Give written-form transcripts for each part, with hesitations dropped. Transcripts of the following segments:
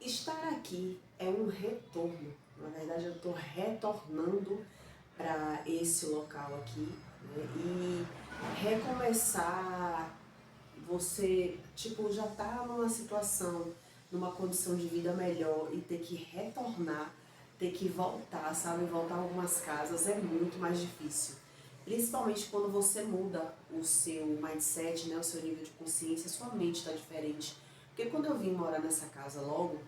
Estar aqui é um retorno. Na verdade, eu estou retornando para esse local aqui, né? E recomeçar, você, tipo, já tá numa situação, numa condição de vida melhor e ter que retornar, ter que voltar, sabe? Voltar a algumas casas é muito mais difícil. Principalmente quando você muda o seu mindset, né? O seu nível de consciência, sua mente está diferente. Porque quando eu vim morar nessa casa logo,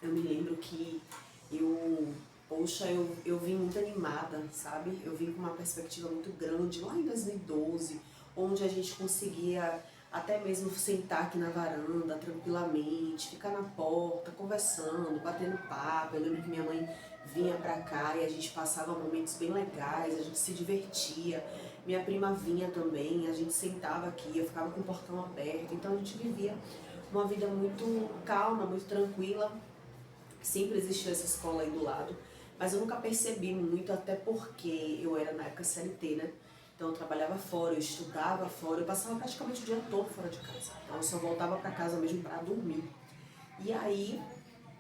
eu me lembro que eu, poxa, eu vim muito animada, sabe? Eu vim com uma perspectiva muito grande lá em 2012, onde a gente conseguia até mesmo sentar aqui na varanda tranquilamente, ficar na porta, conversando, batendo papo. Eu lembro que minha mãe vinha pra cá e a gente passava momentos bem legais, a gente se divertia. Minha prima vinha também, a gente sentava aqui, eu ficava com o portão aberto, então a gente vivia uma vida muito calma, muito tranquila. Sempre existiu essa escola aí do lado, mas eu nunca percebi muito, até porque eu era na época CLT, né? Então eu trabalhava fora, eu estudava fora, eu passava praticamente o dia todo fora de casa. Então eu só voltava para casa mesmo para dormir. E aí,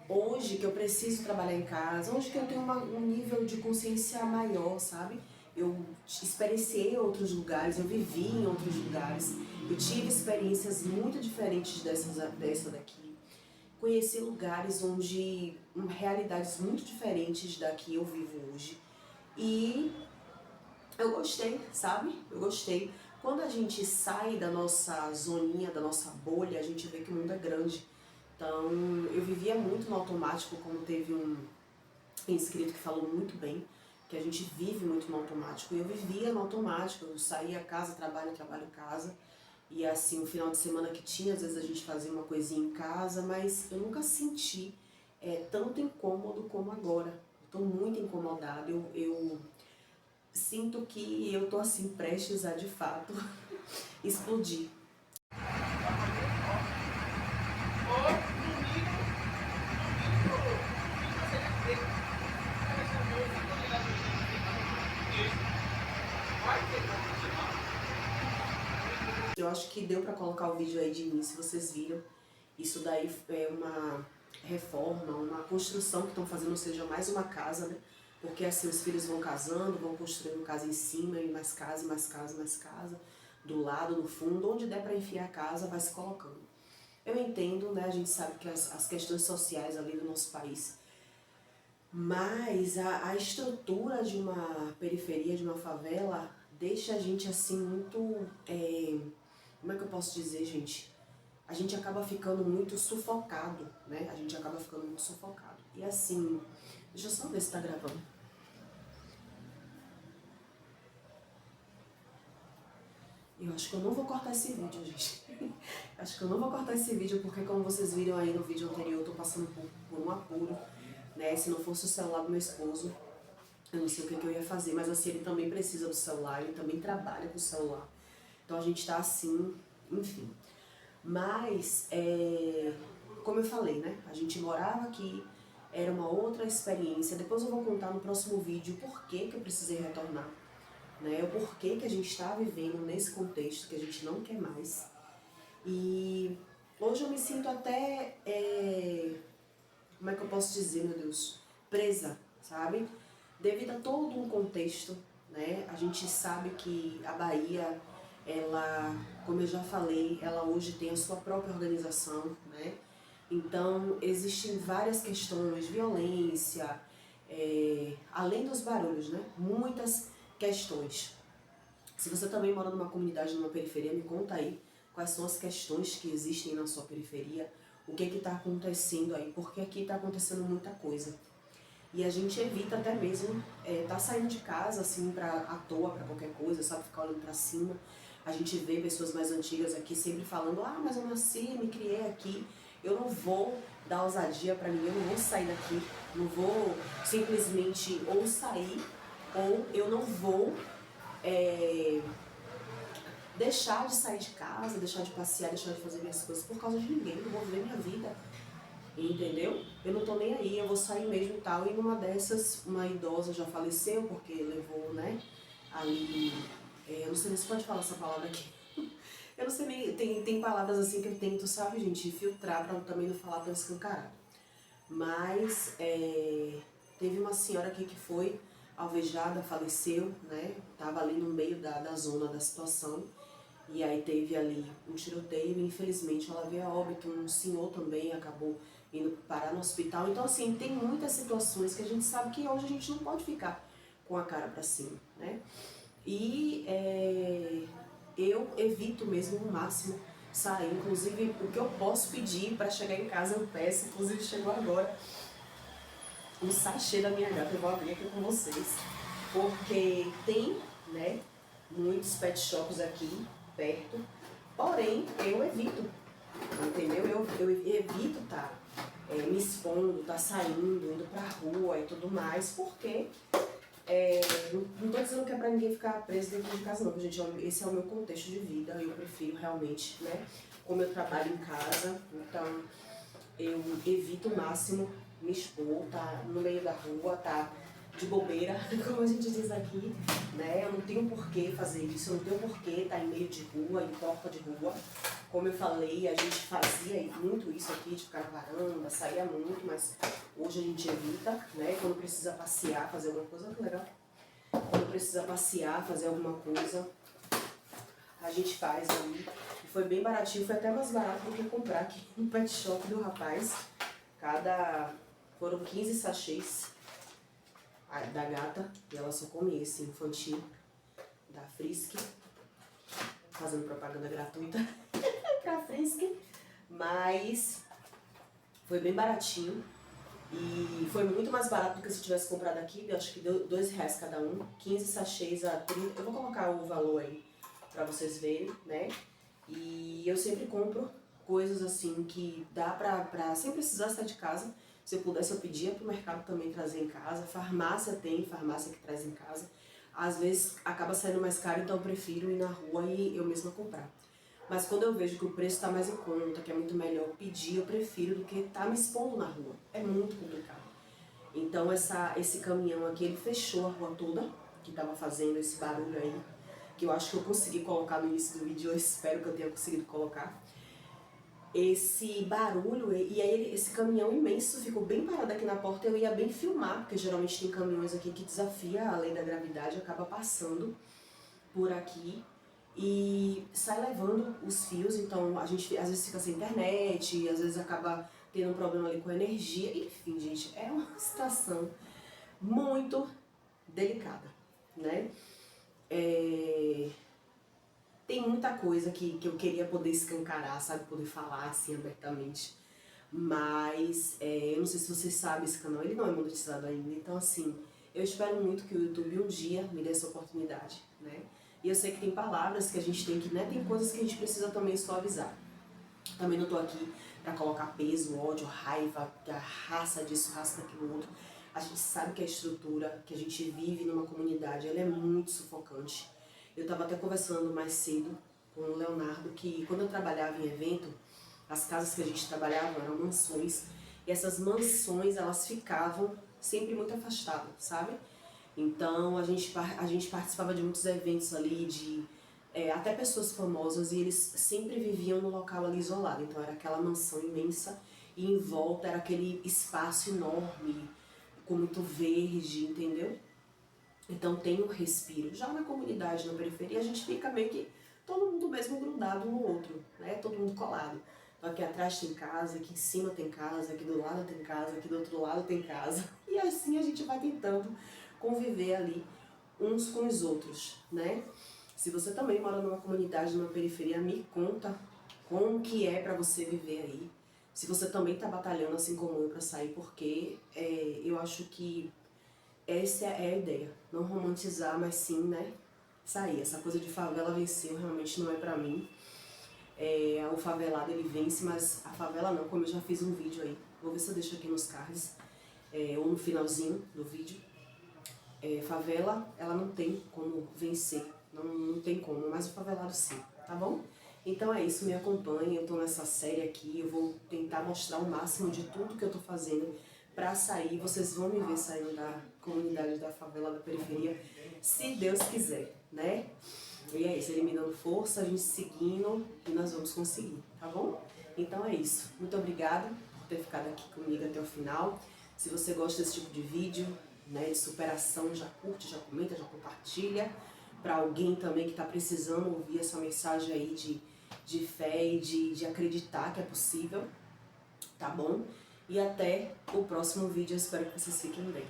hoje que eu preciso trabalhar em casa, hoje que eu tenho um nível de consciência maior, sabe? Eu experienciei outros lugares, eu vivi em outros lugares, eu tive experiências muito diferentes dessa daqui. Conheci lugares onde realidades muito diferentes da que eu vivo hoje. E eu gostei, sabe? Eu gostei. Quando a gente sai da nossa zoninha, da nossa bolha, a gente vê que o mundo é grande. Então, eu vivia muito no automático, como teve um inscrito que falou muito bem, que a gente vive muito no automático. E eu vivia no automático, eu saía casa, trabalho, trabalho, casa. E assim, o final de semana que tinha, às vezes a gente fazia uma coisinha em casa, mas eu nunca senti tanto incômodo como agora. Estou muito incomodada, eu sinto que eu tô assim prestes a de fato explodir. Eu acho que deu pra colocar o vídeo aí de início, vocês viram. Isso daí é uma reforma, uma construção que estão fazendo, ou seja, mais uma casa, né? Porque assim, os filhos vão casando, vão construindo casa em cima, e mais casa, mais casa, mais casa, do lado, no fundo, onde der pra enfiar a casa, vai se colocando. Eu entendo, né? A gente sabe que as questões sociais ali do nosso país, mas a estrutura de uma periferia, de uma favela, deixa a gente assim muito. Como é que eu posso dizer, gente? A gente acaba ficando muito sufocado, né? A gente acaba ficando muito sufocado. E assim, deixa eu só ver se tá gravando. Eu acho que eu não vou cortar esse vídeo, gente. Acho que eu não vou cortar esse vídeo porque, como vocês viram aí no vídeo anterior, eu tô passando por um apuro, né? Se não fosse o celular do meu esposo, eu não sei o que eu ia fazer, mas assim, ele também precisa do celular, ele também trabalha com o celular. Então a gente tá assim, enfim. Mas, como eu falei, né? A gente morava aqui, era uma outra experiência. Depois eu vou contar no próximo vídeo o porquê que eu precisei retornar, né? O porquê que a gente está vivendo nesse contexto que a gente não quer mais. E hoje eu me sinto até, como é que eu posso dizer, meu Deus? Presa, sabe? Devido a todo um contexto, né? A gente sabe que a Bahia, ela, como eu já falei, ela hoje tem a sua própria organização, né? Então, existem várias questões, violência, além dos barulhos, né? Muitas questões. Se você também mora numa comunidade, numa periferia, me conta aí quais são as questões que existem na sua periferia, o que está acontecendo aí, porque aqui está acontecendo muita coisa. E a gente evita até mesmo tá saindo de casa assim à toa para qualquer coisa, sabe, ficar olhando para cima. A gente vê pessoas mais antigas aqui sempre falando: "Ah, mas eu nasci, me criei aqui, eu não vou dar ousadia para ninguém, eu não vou sair daqui, não vou simplesmente ou sair ou eu não vou deixar de sair de casa, deixar de passear, deixar de fazer minhas coisas por causa de ninguém, eu vou viver minha vida". Entendeu? Eu não tô nem aí, eu vou sair mesmo e tal. E numa dessas, uma idosa já faleceu porque levou, né, ali... eu não sei nem se pode falar essa palavra aqui. Eu não sei nem... Tem palavras assim que eu tento, sabe, gente, filtrar pra também não falar tão escancarado. Mas teve uma senhora aqui que foi alvejada, faleceu, né? Tava ali no meio da zona da situação. E aí teve ali um tiroteio e infelizmente ela veio a óbito. Um senhor também acabou indo parar no hospital. Então assim, tem muitas situações que a gente sabe que hoje a gente não pode ficar com a cara para cima, né? E eu evito mesmo o máximo sair. Inclusive, o que eu posso pedir para chegar em casa eu peço. Inclusive, chegou agora um sachê da minha gata. Eu vou abrir aqui com vocês. Porque tem, né, muitos pet shops aqui perto. Porém, eu evito, entendeu? Eu evito estar me expondo, tá saindo, indo pra rua e tudo mais. Porque não estou dizendo que é para ninguém ficar preso dentro de casa não, gente, esse é o meu contexto de vida, eu prefiro realmente, né, como eu trabalho em casa, então eu evito o máximo me expor, tá no meio da rua, tá de bobeira, como a gente diz aqui, né, eu não tenho por que fazer isso, eu não tenho por que estar em meio de rua, em porta de rua, como eu falei, a gente fazia muito isso aqui, de ficar na varanda, saía muito, mas hoje a gente evita, né? Quando precisa passear, fazer alguma coisa, que legal. Quando precisa passear, fazer alguma coisa, a gente faz aí. E foi bem baratinho, foi até mais barato do que comprar aqui no pet shop do rapaz. Foram 15 sachês da gata, e ela só come esse infantil, da Frisk. Fazendo propaganda gratuita pra Frisk, mas foi bem baratinho e foi muito mais barato do que se eu tivesse comprado aqui. Eu acho que deu R$2 cada um, 15 sachês a 30, eu vou colocar o valor aí pra vocês verem, né? E eu sempre compro coisas assim que dá pra sem precisar sair de casa. Se eu pudesse eu pedia pro mercado também trazer em casa, farmácia tem, farmácia que traz em casa. Às vezes acaba saindo mais caro, então eu prefiro ir na rua e eu mesma comprar. Mas quando eu vejo que o preço está mais em conta, que é muito melhor pedir, eu prefiro do que estar me expondo na rua. É muito complicado. Então esse caminhão aqui, ele fechou a rua toda, que estava fazendo esse barulho aí, que eu acho que eu consegui colocar no início do vídeo, eu espero que eu tenha conseguido colocar. Esse barulho, e aí esse caminhão imenso ficou bem parado aqui na porta, eu ia bem filmar, porque geralmente tem caminhões aqui que desafia a lei da gravidade, acaba passando por aqui e sai levando os fios, então a gente às vezes fica sem internet, às vezes acaba tendo um problema ali com a energia, enfim, gente, é uma situação muito delicada, né? Tem muita coisa que eu queria poder escancarar, sabe, poder falar assim abertamente, mas eu não sei se vocês sabem, esse canal ele não é monetizado ainda, então assim, eu espero muito que o YouTube um dia me dê essa oportunidade, né? E eu sei que tem palavras que a gente tem que, né, tem coisas que a gente precisa também suavizar. Também não tô aqui pra colocar peso, ódio, raiva, a raça disso, raça daquilo outro. A gente sabe que a estrutura que a gente vive numa comunidade, ela é muito sufocante. Eu tava até conversando mais cedo com o Leonardo que quando eu trabalhava em evento, as casas que a gente trabalhava eram mansões, e essas mansões elas ficavam sempre muito afastadas, sabe? Então a gente participava de muitos eventos ali, de até pessoas famosas, e eles sempre viviam no local ali isolado. Então era aquela mansão imensa e em volta era aquele espaço enorme, com muito verde, entendeu? Então tem um respiro. Já na comunidade, na periferia, a gente fica meio que todo mundo mesmo grudado um no outro, né? Todo mundo colado. Então aqui atrás tem casa, aqui em cima tem casa, aqui do lado tem casa, aqui do outro lado tem casa. E assim a gente vai tentando conviver ali uns com os outros, né? Se você também mora numa comunidade, numa periferia, me conta como que é pra você viver aí. Se você também tá batalhando assim como eu pra sair, porque eu acho que essa é a ideia, não romantizar, mas sim, né, sair. Essa coisa de favela venceu realmente não é pra mim. O favelado ele vence, mas a favela não, como eu já fiz um vídeo aí. Vou ver se eu deixo aqui nos cards, ou no finalzinho do vídeo. Favela, ela não tem como vencer, não tem como, mas o favelado sim, tá bom? Então é isso, me acompanhe, eu tô nessa série aqui, eu vou tentar mostrar o máximo de tudo que eu tô fazendo pra sair, vocês vão me ver saindo da comunidade da favela, da periferia, se Deus quiser, né? E é isso, ele me dando força, a gente seguindo e nós vamos conseguir, tá bom? Então é isso, muito obrigada por ter ficado aqui comigo até o final. Se você gosta desse tipo de vídeo, né, de superação, já curte, já comenta, já compartilha. Para alguém também que está precisando ouvir essa mensagem aí de fé e de acreditar que é possível, tá bom? E até o próximo vídeo, eu espero que vocês fiquem bem.